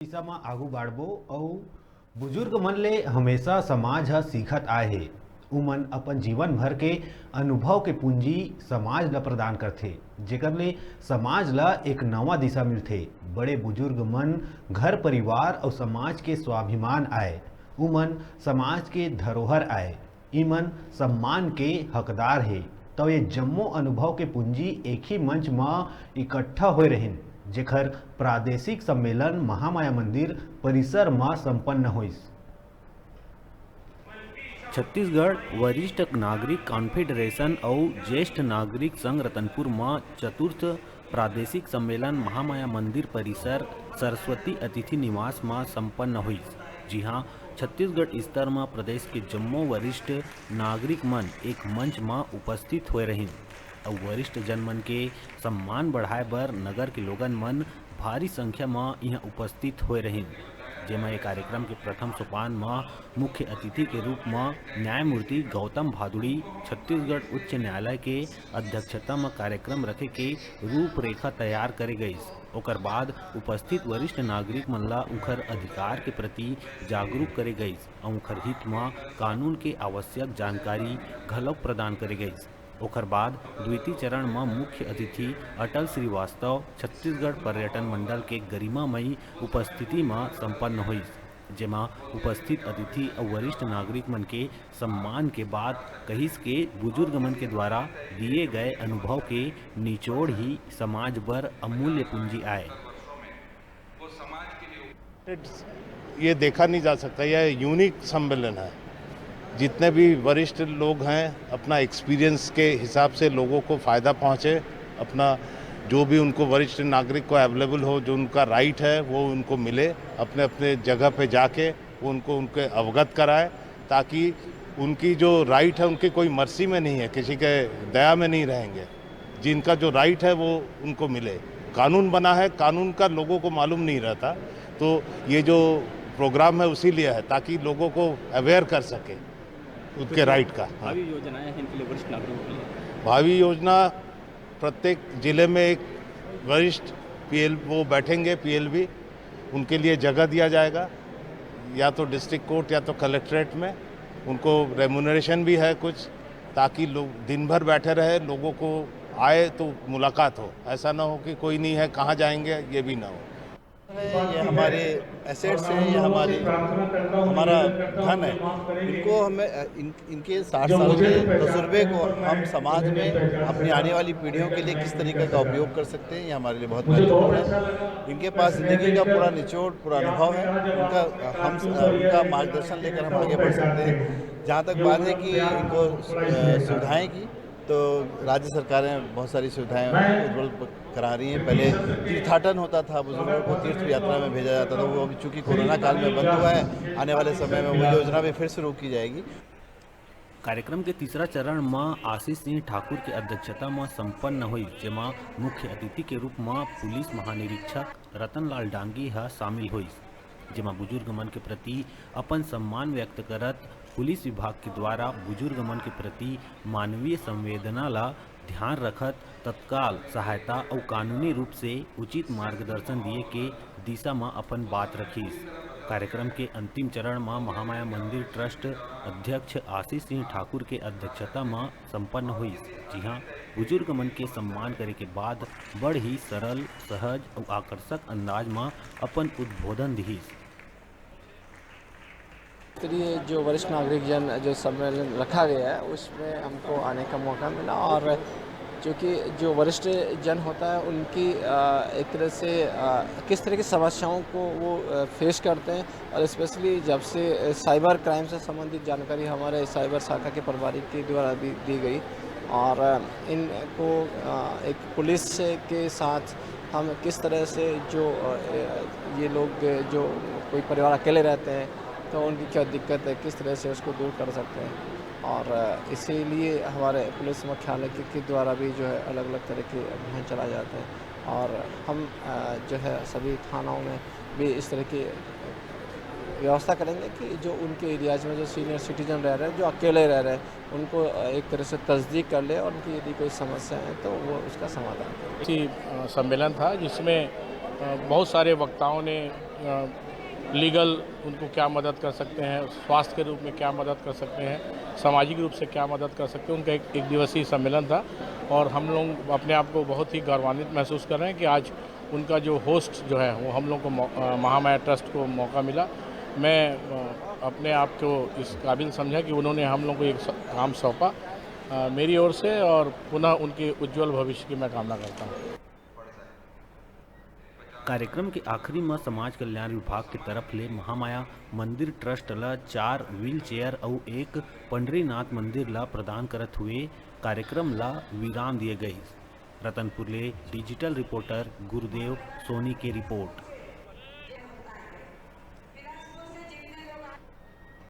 दिशा में आगू बाढ़बो और बुजुर्ग मन ले हमेशा समाज ह सीखत आए हे। उमन अपन जीवन भर के अनुभव के पूंजी समाज ला प्रदान करथे, जेकर ले समाज ला एक नवा दिशा मिलथे। बड़े बुजुर्ग मन घर परिवार और समाज के स्वाभिमान आए। उमन समाज के धरोहर आए। इमन सम्मान के हकदार हे। तो ये जम्मो अनुभव के पूंजी एक ही मंच में इकट्ठा होए रहिन, जेकर प्रादेशिक सम्मेलन महामाया मंदिर परिसर में संपन्न होइस। छत्तीसगढ़ वरिष्ठ नागरिक कॉन्फेडरेशन और ज्येष्ठ नागरिक संघ रतनपुर में चतुर्थ प्रादेशिक सम्मेलन महामाया मंदिर परिसर सरस्वती अतिथि निवास में संपन्न हुई। जी हाँ, छत्तीसगढ़ स्तर में प्रदेश के जम्मो वरिष्ठ नागरिक मन एक मंच में उपस्थित हुए रहिन और वरिष्ठ जन मन के सम्मान बढ़ाए बर नगर के लोगन मन भारी संख्या में यहाँ उपस्थित हुए रहिन। जेमा ये कार्यक्रम के प्रथम सोपान में मुख्य अतिथि के रूप में न्यायमूर्ति गौतम भादुड़ी छत्तीसगढ़ उच्च न्यायालय के अध्यक्षता में कार्यक्रम रखे के रूपरेखा तैयार करे गई। ओकर बाद उपस्थित वरिष्ठ नागरिक मन ला उनकर अधिकार के प्रति जागरूक करे गई और उनकर हित में कानून के आवश्यक जानकारी घलौक प्रदान करे गई। ओकर बाद द्वितीय चरण में मुख्य अतिथि अटल श्रीवास्तव छत्तीसगढ़ पर्यटन मंडल के गरिमामयी उपस्थिति में संपन्न हुई, जेमा उपस्थित अतिथि और वरिष्ठ नागरिक मन के सम्मान के बाद कहिस के बुजुर्ग मन के द्वारा दिए गए अनुभव के निचोड़ ही समाज पर अमूल्य पूंजी आए। ये देखा नहीं जा सकता, यह यूनिक सम्मेलन है। जितने भी वरिष्ठ लोग हैं अपना एक्सपीरियंस के हिसाब से लोगों को फ़ायदा पहुँचे, अपना जो भी उनको वरिष्ठ नागरिक को अवेलेबल हो, जो उनका राइट है वो उनको मिले, अपने अपने जगह पे जाके वो उनके अवगत कराए, ताकि उनकी जो राइट है उनकी कोई मर्जी में नहीं है, किसी के दया में नहीं रहेंगे। जिनका जो राइट है वो उनको मिले। कानून बना है, कानून का लोगों को मालूम नहीं रहता, तो ये जो प्रोग्राम है उसी लिए है ताकि लोगों को अवेयर कर सके उनके राइट का। भावी योजनाएं हैं इनके लिए वरिष्ठ नागरिकों के लिए। भावी योजना प्रत्येक जिले में एक वरिष्ठ वो बैठेंगे पीएलबी, उनके लिए जगह दिया जाएगा, या तो डिस्ट्रिक्ट कोर्ट या तो कलेक्ट्रेट में। उनको रेम्यूनरेशन भी है कुछ, ताकि लोग दिन भर बैठे रहे, लोगों को आए तो मुलाकात हो। ऐसा ना हो कि कोई नहीं है कहाँ जाएंगे, ये भी ना हो। ये हमारे एसेट्स हैं, ये हमारा धन है। इनको हमें इनके 60 साल के तजुर्बे को हम समाज में अपनी आने वाली पीढ़ियों के लिए किस तरीके का उपयोग कर सकते हैं, ये हमारे लिए बहुत महत्वपूर्ण है। इनके पास ज़िंदगी का पूरा निचोड़, पूरा अनुभव है। उनका मार्गदर्शन लेकर हम आगे बढ़ सकते हैं। जहाँ तक बात है कि इनको सुविधाएँ की, तो राज्य सरकारें बहुत सारी सुविधाएं उपलब्ध करा रही हैं। पहले तीर्थाटन होता था, बुजुर्गों को तीर्थ यात्रा में भेजा जाता था, वो अभी चूँकि कोरोना काल में बंद हुआ है, आने वाले समय में वो योजना भी फिर शुरू की जाएगी। कार्यक्रम के तीसरा चरण में आशीष सिंह ठाकुर की अध्यक्षता में संपन्न हुई, जेमा मुख्य अतिथि के रूप में पुलिस महानिरीक्षक रतनलाल डांगी शामिल हुई, जेमा बुजुर्ग मन के प्रति अपन सम्मान व्यक्त करत पुलिस विभाग के द्वारा बुजुर्ग मन के प्रति मानवीय संवेदना ला ध्यान रखत तत्काल सहायता और कानूनी रूप से उचित मार्गदर्शन दिए के दिशा में अपन बात रखीस। कार्यक्रम के अंतिम चरण में महामाया मंदिर ट्रस्ट अध्यक्ष आशीष सिंह ठाकुर के अध्यक्षता में संपन्न हुई। जी हाँ, बुजुर्ग मन के सम्मान करे के बाद बड़ ही सरल, सहज और आकर्षक अंदाज में अपन उद्बोधन दिहिस। के लिए जो वरिष्ठ नागरिक जन जो सम्मेलन रखा गया है उसमें हमको आने का मौका मिला, और क्योंकि जो वरिष्ठ जन होता है उनकी एक तरह से किस तरह की समस्याओं को वो फेस करते हैं, और स्पेशली जब से साइबर क्राइम से संबंधित जानकारी हमारे साइबर शाखा के प्रभारी के द्वारा दी गई, और इनको एक पुलिस के साथ हम किस तरह से जो ये लोग जो कोई परिवार अकेले रहते हैं तो उनकी क्या दिक्कत है, किस तरह से उसको दूर कर सकते हैं। और इसीलिए हमारे पुलिस मुख्यालय के द्वारा भी जो है अलग अलग तरह के अभियान चलाए जाते हैं, और हम जो है सभी थानों में भी इस तरह की व्यवस्था करेंगे कि जो उनके एरियाज में जो सीनियर सिटीजन रह रहे हैं, जो अकेले रह रहे हैं, उनको एक तरह से तस्दीक कर ले और उनकी यदि कोई समस्या है तो वो उसका समाधान करें। सम्मेलन था जिसमें बहुत सारे वक्ताओं ने लीगल उनको क्या मदद कर सकते हैं, स्वास्थ्य के रूप में क्या मदद कर सकते हैं, सामाजिक रूप से क्या मदद कर सकते हैं। उनका एक दिवसीय सम्मेलन था और हम लोग अपने आप को बहुत ही गौरवान्वित महसूस कर रहे हैं कि आज उनका जो होस्ट जो है वो हम लोग को महामाया ट्रस्ट को मौका मिला। मैं अपने आप को इस काबिल समझा कि उन्होंने हम लोग को एक काम सौंपा मेरी ओर से, और पुनः उनके उज्जवल भविष्य की मैं कामना करता हूँ। कार्यक्रम के आखिरी में समाज कल्याण विभाग की तरफ ले महामाया मंदिर ट्रस्ट ला 4 व्हील चेयर और एक पंडरीनाथ मंदिर ला प्रदान करत हुए कार्यक्रम ला विराम दिए गई। रतनपुर ले डिजिटल रिपोर्टर गुरुदेव सोनी की रिपोर्ट।